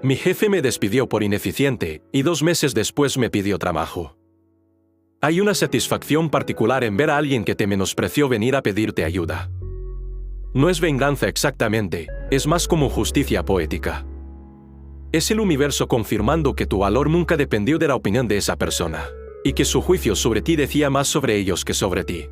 Mi jefe me despidió por ineficiente y 2 meses después me pidió trabajo. Hay una satisfacción particular en ver a alguien que te menospreció venir a pedirte ayuda. No es venganza exactamente, es más como justicia poética. Es el universo confirmando que tu valor nunca dependió de la opinión de esa persona, y que su juicio sobre ti decía más sobre ellos que sobre ti.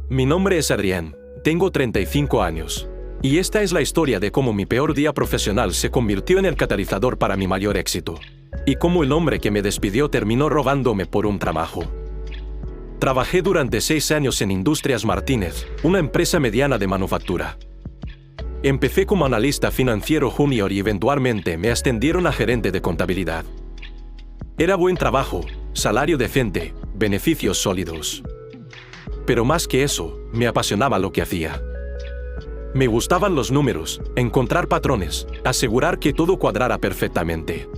Mi nombre es Adrián, tengo 35 años. Y esta es la historia de cómo mi peor día profesional se convirtió en el catalizador para mi mayor éxito. Y cómo el hombre que me despidió terminó robándome por un trabajo. Trabajé durante 6 años en Industrias Martínez, una empresa mediana de manufactura. Empecé como analista financiero junior y eventualmente me ascendieron a gerente de contabilidad. Era buen trabajo, salario decente, beneficios sólidos. Pero más que eso, me apasionaba lo que hacía. Me gustaban los números, encontrar patrones, asegurar que todo cuadrara perfectamente.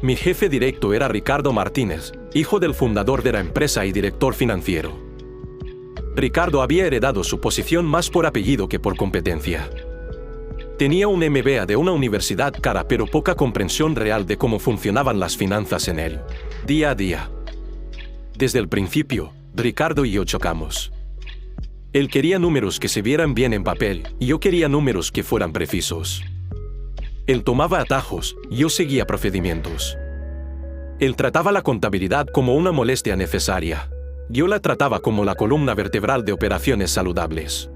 Mi jefe directo era Ricardo Martínez, hijo del fundador de la empresa y director financiero. Ricardo había heredado su posición más por apellido que por competencia. Tenía un MBA de una universidad cara pero poca comprensión real de cómo funcionaban las finanzas en él, día a día. Desde el principio, Ricardo y yo chocamos. Él quería números que se vieran bien en papel, y yo quería números que fueran precisos. Él tomaba atajos, y yo seguía procedimientos. Él trataba la contabilidad como una molestia necesaria. Yo la trataba como la columna vertebral de operaciones saludables.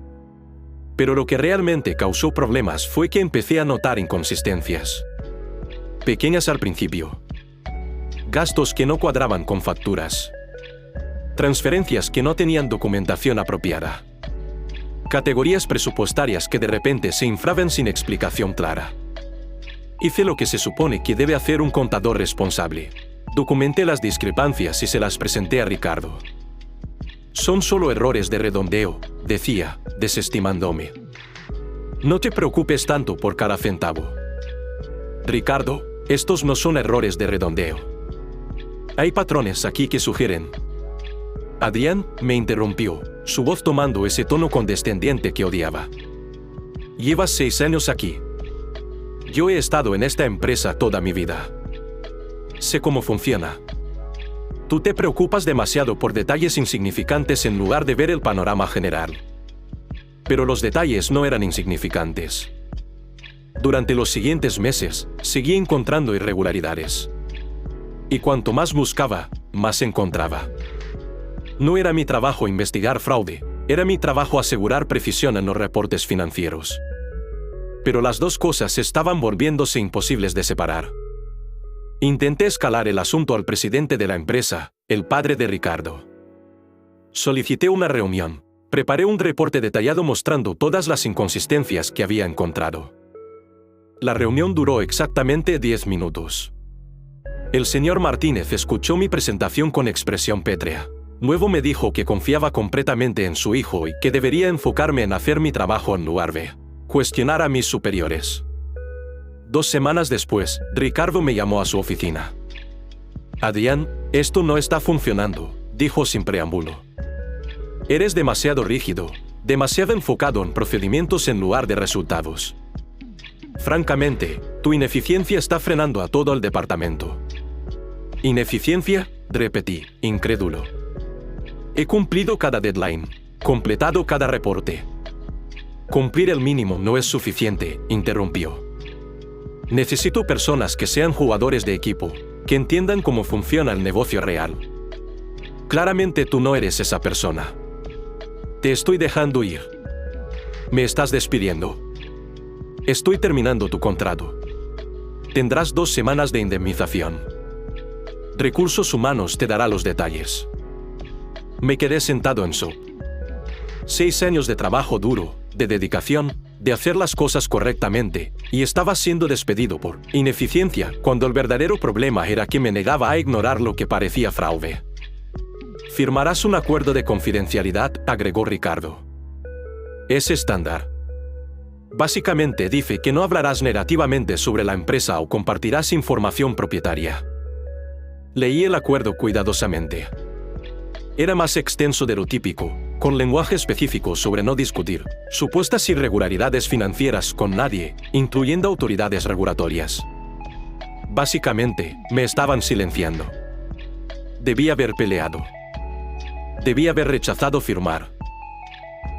Pero lo que realmente causó problemas fue que empecé a notar inconsistencias. Pequeñas al principio. Gastos que no cuadraban con facturas. Transferencias que no tenían documentación apropiada. Categorías presupuestarias que de repente se inflaban sin explicación clara. Hice lo que se supone que debe hacer un contador responsable. Documenté las discrepancias y se las presenté a Ricardo. Son solo errores de redondeo, decía, desestimándome. No te preocupes tanto por cada centavo. Ricardo, estos no son errores de redondeo. Hay patrones aquí que sugieren. Adrián me interrumpió, su voz tomando ese tono condescendiente que odiaba. Llevas 6 años aquí. Yo he estado en esta empresa toda mi vida. Sé cómo funciona. Tú te preocupas demasiado por detalles insignificantes en lugar de ver el panorama general. Pero los detalles no eran insignificantes. Durante los siguientes meses, seguí encontrando irregularidades. Y cuanto más buscaba, más encontraba. No era mi trabajo investigar fraude, era mi trabajo asegurar precisión en los reportes financieros. Pero las dos cosas estaban volviéndose imposibles de separar. Intenté escalar el asunto al presidente de la empresa, el padre de Ricardo. Solicité una reunión, preparé un reporte detallado mostrando todas las inconsistencias que había encontrado. La reunión duró exactamente 10 minutos. El señor Martínez escuchó mi presentación con expresión pétrea. Luego me dijo que confiaba completamente en su hijo y que debería enfocarme en hacer mi trabajo en lugar de cuestionar a mis superiores. 2 semanas después, Ricardo me llamó a su oficina. Adrián, esto no está funcionando, dijo sin preámbulo. Eres demasiado rígido, demasiado enfocado en procedimientos en lugar de resultados. Francamente, tu ineficiencia está frenando a todo el departamento. ¿Ineficiencia?, repetí, incrédulo. He cumplido cada deadline, completado cada reporte. Cumplir el mínimo no es suficiente, interrumpió. Necesito personas que sean jugadores de equipo, que entiendan cómo funciona el negocio real. Claramente tú no eres esa persona. Te estoy dejando ir. Me estás despidiendo. Estoy terminando tu contrato. Tendrás 2 semanas de indemnización. Recursos Humanos te dará los detalles. Me quedé sentado en shock. 6 años de trabajo duro, de dedicación, de hacer las cosas correctamente, y estaba siendo despedido por ineficiencia, cuando el verdadero problema era que me negaba a ignorar lo que parecía fraude. Firmarás un acuerdo de confidencialidad, agregó Ricardo. Es estándar. Básicamente dice que no hablarás negativamente sobre la empresa o compartirás información propietaria. Leí el acuerdo cuidadosamente. Era más extenso de lo típico, con lenguaje específico sobre no discutir supuestas irregularidades financieras con nadie, incluyendo autoridades regulatorias. Básicamente, me estaban silenciando. Debí haber peleado. Debí haber rechazado firmar.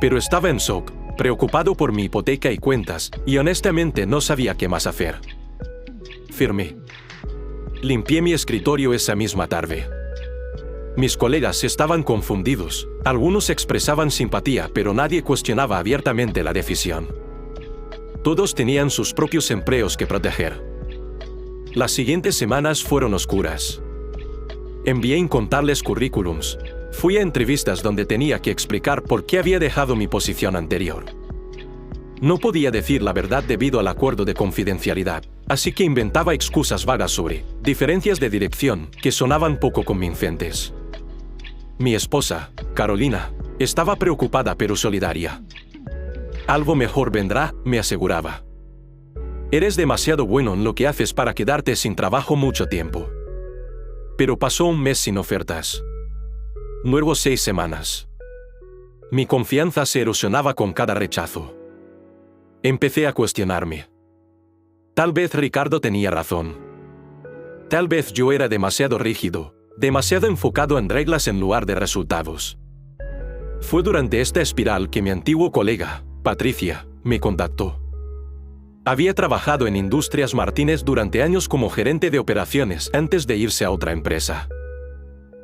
Pero estaba en shock, preocupado por mi hipoteca y cuentas, y honestamente no sabía qué más hacer. Firmé. Limpié mi escritorio esa misma tarde. Mis colegas estaban confundidos, algunos expresaban simpatía, pero nadie cuestionaba abiertamente la decisión. Todos tenían sus propios empleos que proteger. Las siguientes semanas fueron oscuras. Envié incontables currículums. Fui a entrevistas donde tenía que explicar por qué había dejado mi posición anterior. No podía decir la verdad debido al acuerdo de confidencialidad, así que inventaba excusas vagas sobre diferencias de dirección que sonaban poco convincentes. Mi esposa, Carolina, estaba preocupada pero solidaria. Algo mejor vendrá, me aseguraba. Eres demasiado bueno en lo que haces para quedarte sin trabajo mucho tiempo. Pero pasó un mes sin ofertas. Luego 6 semanas. Mi confianza se erosionaba con cada rechazo. Empecé a cuestionarme. Tal vez Ricardo tenía razón. Tal vez yo era demasiado rígido, demasiado enfocado en reglas en lugar de resultados. Fue durante esta espiral que mi antiguo colega, Patricia, me contactó. Había trabajado en Industrias Martínez durante años como gerente de operaciones antes de irse a otra empresa.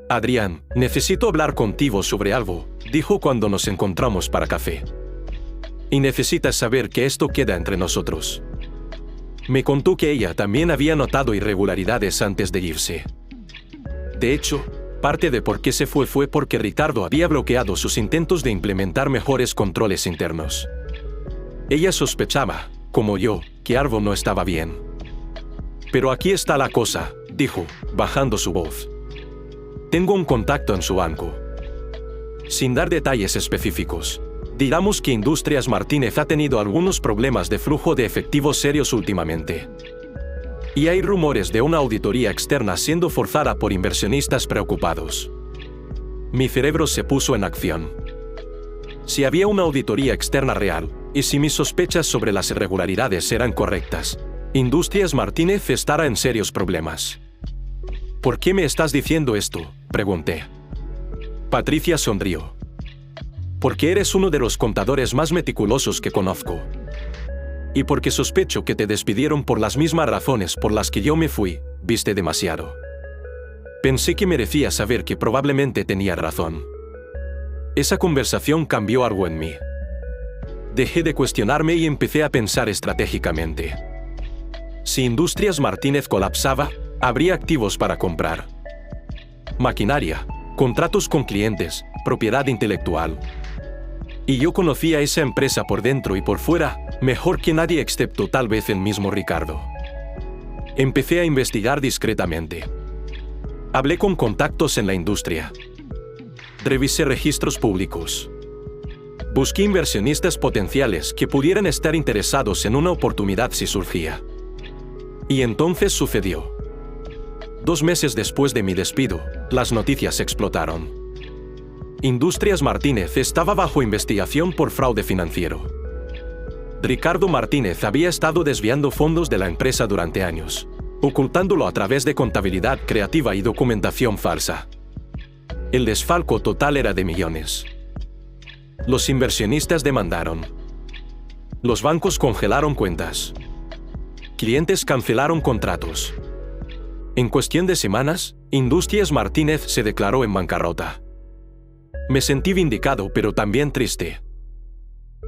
Adrián, necesito hablar contigo sobre algo, dijo cuando nos encontramos para café. Y necesitas saber que esto queda entre nosotros. Me contó que ella también había notado irregularidades antes de irse. De hecho, parte de por qué se fue porque Ricardo había bloqueado sus intentos de implementar mejores controles internos. Ella sospechaba, como yo, que algo no estaba bien. Pero aquí está la cosa, dijo, bajando su voz. Tengo un contacto en su banco. Sin dar detalles específicos, digamos que Industrias Martínez ha tenido algunos problemas de flujo de efectivo serios últimamente. Y hay rumores de una auditoría externa siendo forzada por inversionistas preocupados. Mi cerebro se puso en acción. Si había una auditoría externa real, y si mis sospechas sobre las irregularidades eran correctas, Industrias Martínez estará en serios problemas. ¿Por qué me estás diciendo esto?, pregunté. Patricia sonrió. Porque eres uno de los contadores más meticulosos que conozco. Y porque sospecho que te despidieron por las mismas razones por las que yo me fui, viste demasiado. Pensé que merecía saber que probablemente tenía razón. Esa conversación cambió algo en mí. Dejé de cuestionarme y empecé a pensar estratégicamente. Si Industrias Martínez colapsaba, habría activos para comprar. Maquinaria, contratos con clientes, propiedad intelectual. Y yo conocía esa empresa por dentro y por fuera, mejor que nadie excepto tal vez el mismo Ricardo. Empecé a investigar discretamente. Hablé con contactos en la industria. Revisé registros públicos. Busqué inversionistas potenciales que pudieran estar interesados en una oportunidad si surgía. Y entonces sucedió. 2 meses después de mi despido, las noticias explotaron. Industrias Martínez estaba bajo investigación por fraude financiero. Ricardo Martínez había estado desviando fondos de la empresa durante años, ocultándolo a través de contabilidad creativa y documentación falsa. El desfalco total era de millones. Los inversionistas demandaron. Los bancos congelaron cuentas. Clientes cancelaron contratos. En cuestión de semanas, Industrias Martínez se declaró en bancarrota. Me sentí vindicado, pero también triste.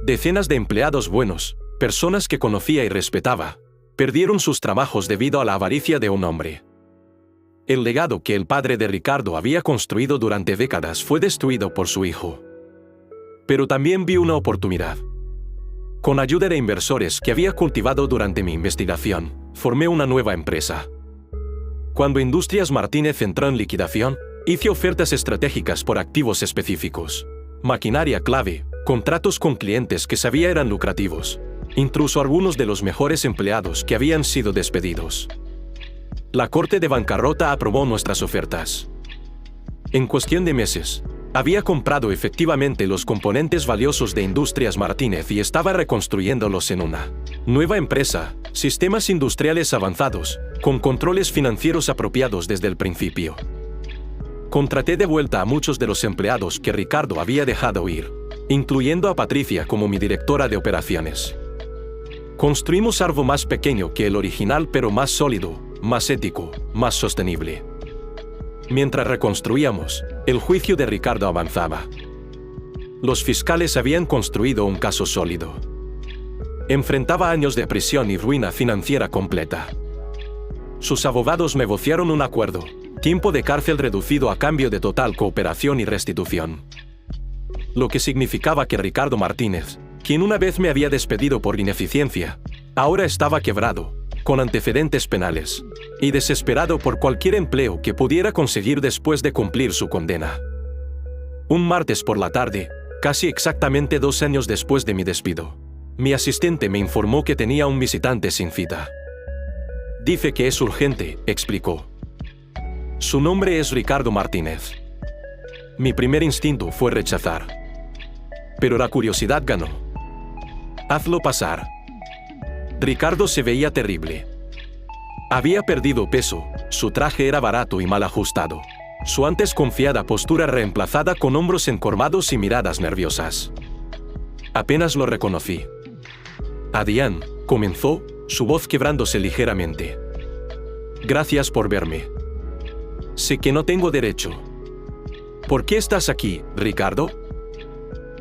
Decenas de empleados buenos, personas que conocía y respetaba, perdieron sus trabajos debido a la avaricia de un hombre. El legado que el padre de Ricardo había construido durante décadas fue destruido por su hijo. Pero también vi una oportunidad. Con ayuda de inversores que había cultivado durante mi investigación, formé una nueva empresa. Cuando Industrias Martínez entró en liquidación, hice ofertas estratégicas por activos específicos, maquinaria clave, contratos con clientes que sabía eran lucrativos, incluso algunos de los mejores empleados que habían sido despedidos. La Corte de Bancarrota aprobó nuestras ofertas. En cuestión de meses, Había comprado efectivamente los componentes valiosos de Industrias Martínez y estaba reconstruyéndolos en una nueva empresa, sistemas industriales avanzados, con controles financieros apropiados desde el principio. Contraté de vuelta a muchos de los empleados que Ricardo había dejado ir, incluyendo a Patricia como mi directora de operaciones. Construimos algo más pequeño que el original, pero más sólido, más ético, más sostenible. Mientras reconstruíamos, el juicio de Ricardo avanzaba. Los fiscales habían construido un caso sólido. Enfrentaba años de prisión y ruina financiera completa. Sus abogados negociaron un acuerdo, tiempo de cárcel reducido a cambio de total cooperación y restitución. Lo que significaba que Ricardo Martínez, quien una vez me había despedido por ineficiencia, ahora estaba quebrado, con antecedentes penales, y desesperado por cualquier empleo que pudiera conseguir después de cumplir su condena. Un martes por la tarde, casi exactamente 2 años después de mi despido, mi asistente me informó que tenía un visitante sin cita. Dice que es urgente, explicó. Su nombre es Ricardo Martínez. Mi primer instinto fue rechazar. Pero la curiosidad ganó. Hazlo pasar. Ricardo se veía terrible. Había perdido peso, su traje era barato y mal ajustado. Su antes confiada postura reemplazada con hombros encorvados y miradas nerviosas. Apenas lo reconocí. Adrián, comenzó, su voz quebrándose ligeramente. Gracias por verme. Sé que no tengo derecho. ¿Por qué estás aquí, Ricardo?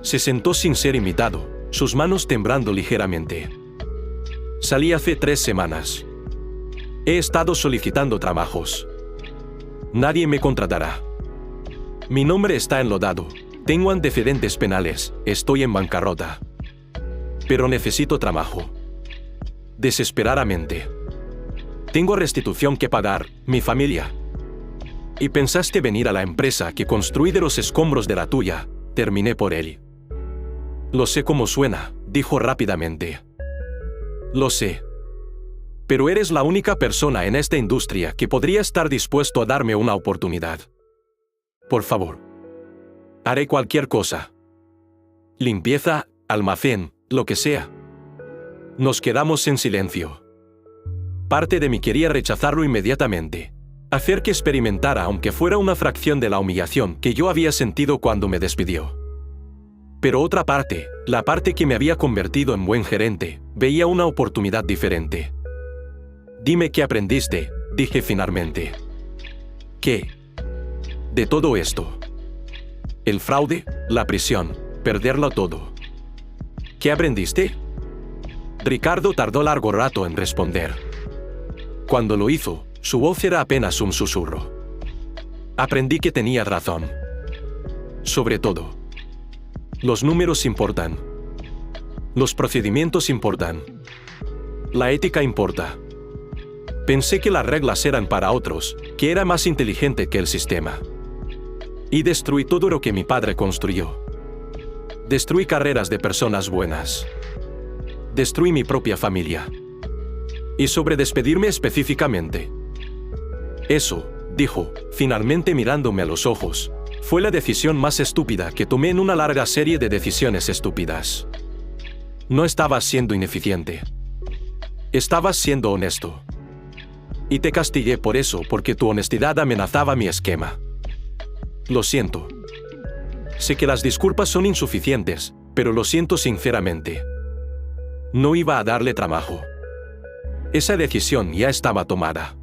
Se sentó sin ser imitado, sus manos temblando ligeramente. Salí hace 3 semanas. He estado solicitando trabajos. Nadie me contratará. Mi nombre está enlodado, tengo antecedentes penales, estoy en bancarrota. Pero necesito trabajo. Desesperadamente. Tengo restitución que pagar, mi familia. Y pensaste venir a la empresa que construí de los escombros de la tuya, terminé por él. Lo sé cómo suena, dijo rápidamente. Lo sé. Pero eres la única persona en esta industria que podría estar dispuesto a darme una oportunidad. Por favor. Haré cualquier cosa. Limpieza, almacén, lo que sea. Nos quedamos en silencio. Parte de mí quería rechazarlo inmediatamente. Hacer que experimentara aunque fuera una fracción de la humillación que yo había sentido cuando me despidió. Pero otra parte, la parte que me había convertido en buen gerente, veía una oportunidad diferente. Dime qué aprendiste, dije finalmente. ¿Qué? De todo esto. El fraude, la prisión, perderlo todo. ¿Qué aprendiste? Ricardo tardó largo rato en responder. Cuando lo hizo, su voz era apenas un susurro. Aprendí que tenía razón. Sobre todo. Los números importan. Los procedimientos importan. La ética importa. Pensé que las reglas eran para otros, que era más inteligente que el sistema. Y destruí todo lo que mi padre construyó. Destruí carreras de personas buenas. Destruí mi propia familia. Y sobre despedirme específicamente. Eso, dijo, finalmente mirándome a los ojos, fue la decisión más estúpida que tomé en una larga serie de decisiones estúpidas. No estabas siendo ineficiente. Estabas siendo honesto. Y te castigué por eso porque tu honestidad amenazaba mi esquema. Lo siento. Sé que las disculpas son insuficientes, pero lo siento sinceramente. No iba a darle trabajo. Esa decisión ya estaba tomada.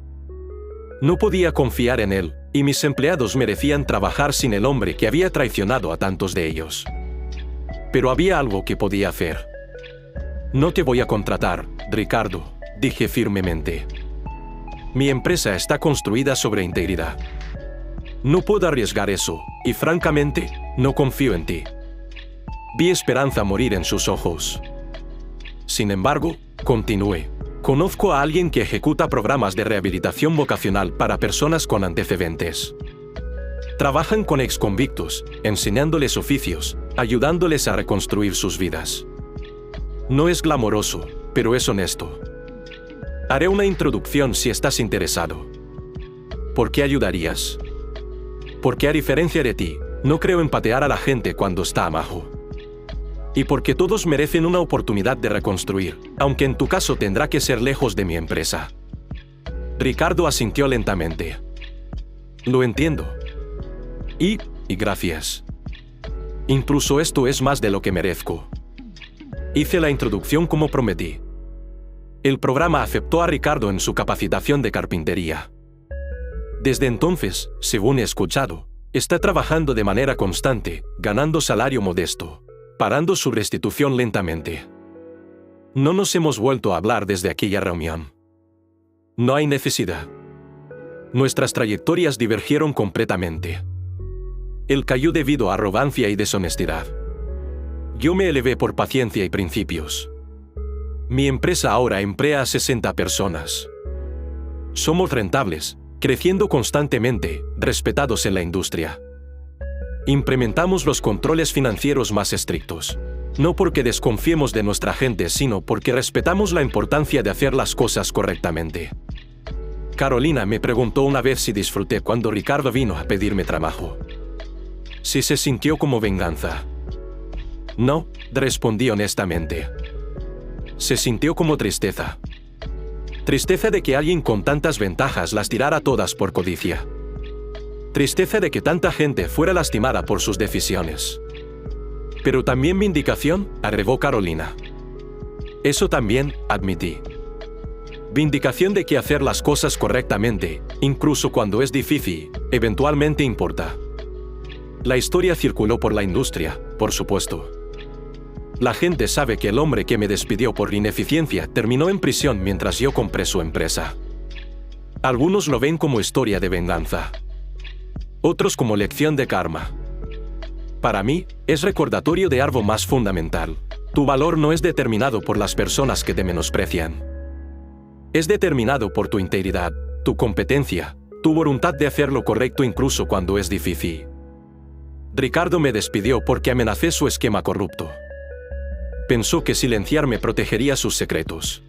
No podía confiar en él, y mis empleados merecían trabajar sin el hombre que había traicionado a tantos de ellos. Pero había algo que podía hacer. No te voy a contratar, Ricardo, dije firmemente. Mi empresa está construida sobre integridad. No puedo arriesgar eso, y francamente, no confío en ti. Vi esperanza morir en sus ojos. Sin embargo, continué. Conozco a alguien que ejecuta programas de rehabilitación vocacional para personas con antecedentes. Trabajan con exconvictos, enseñándoles oficios, ayudándoles a reconstruir sus vidas. No es glamoroso, pero es honesto. Haré una introducción si estás interesado. ¿Por qué ayudarías? Porque a diferencia de ti, No creo en patear a la gente cuando está abajo. Y porque todos merecen una oportunidad de reconstruir, aunque en tu caso tendrá que ser lejos de mi empresa. Ricardo asintió lentamente. Lo entiendo. Y gracias. Incluso esto es más de lo que merezco. Hice la introducción como prometí. El programa aceptó a Ricardo en su capacitación de carpintería. Desde entonces, según he escuchado, está trabajando de manera constante, ganando salario modesto, parando su restitución lentamente. No nos hemos vuelto a hablar desde aquella reunión. No hay necesidad. Nuestras trayectorias divergieron completamente. Él cayó debido a arrogancia y deshonestidad. Yo me elevé por paciencia y principios. Mi empresa ahora emplea a 60 personas. Somos rentables, creciendo constantemente, respetados en la industria. Implementamos los controles financieros más estrictos. No porque desconfiemos de nuestra gente, sino porque respetamos la importancia de hacer las cosas correctamente. Carolina me preguntó una vez si disfruté cuando Ricardo vino a pedirme trabajo. Si se sintió como venganza. No, respondí honestamente. Se sintió como tristeza. Tristeza de que alguien con tantas ventajas las tirara todas por codicia. Tristeza de que tanta gente fuera lastimada por sus decisiones. Pero también vindicación, agregó Carolina. Eso también, admití. Vindicación de que hacer las cosas correctamente, incluso cuando es difícil, eventualmente importa. La historia circuló por la industria, por supuesto. La gente sabe que el hombre que me despidió por ineficiencia terminó en prisión mientras yo compré su empresa. Algunos lo ven como historia de venganza. Otros como lección de karma. Para mí, es recordatorio de algo más fundamental. Tu valor no es determinado por las personas que te menosprecian. Es determinado por tu integridad, tu competencia, tu voluntad de hacer lo correcto incluso cuando es difícil. Ricardo me despidió porque amenacé su esquema corrupto. Pensó que silenciarme protegería sus secretos.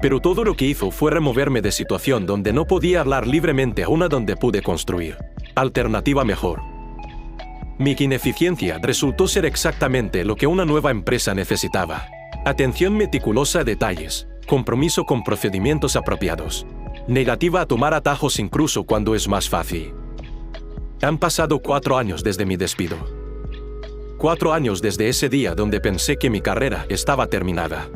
Pero todo lo que hizo fue removerme de situación donde no podía hablar libremente a una donde pude construir. Alternativa mejor. Mi ineficiencia resultó ser exactamente lo que una nueva empresa necesitaba. Atención meticulosa a detalles, compromiso con procedimientos apropiados, negativa a tomar atajos incluso cuando es más fácil. Han pasado 4 años desde mi despido. 4 años desde ese día donde pensé que mi carrera estaba terminada.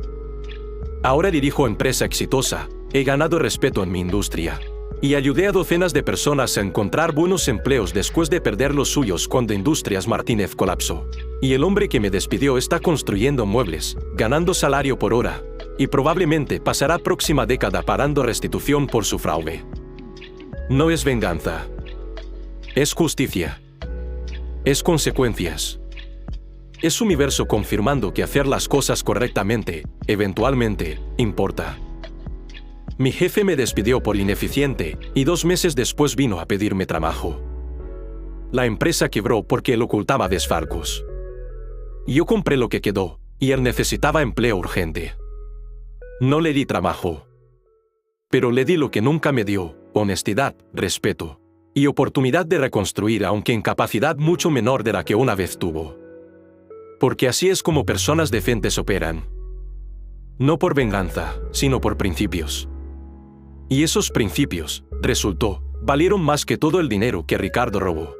Ahora dirijo empresa exitosa, he ganado respeto en mi industria. Y ayudé a docenas de personas a encontrar buenos empleos después de perder los suyos cuando Industrias Martínez colapsó. Y el hombre que me despidió está construyendo muebles, ganando salario por hora, y probablemente pasará próxima década pagando restitución por su fraude. No es venganza. Es justicia. Es consecuencias. Es universo confirmando que hacer las cosas correctamente, eventualmente, importa. Mi jefe me despidió por ineficiente y 2 meses después vino a pedirme trabajo. La empresa quebró porque él ocultaba desfalcos. Yo compré lo que quedó, y él necesitaba empleo urgente. No le di trabajo. Pero le di lo que nunca me dio, honestidad, respeto, y oportunidad de reconstruir aunque en capacidad mucho menor de la que una vez tuvo. Porque así es como personas decentes operan. No por venganza, sino por principios. Y esos principios, resultó, valieron más que todo el dinero que Ricardo robó.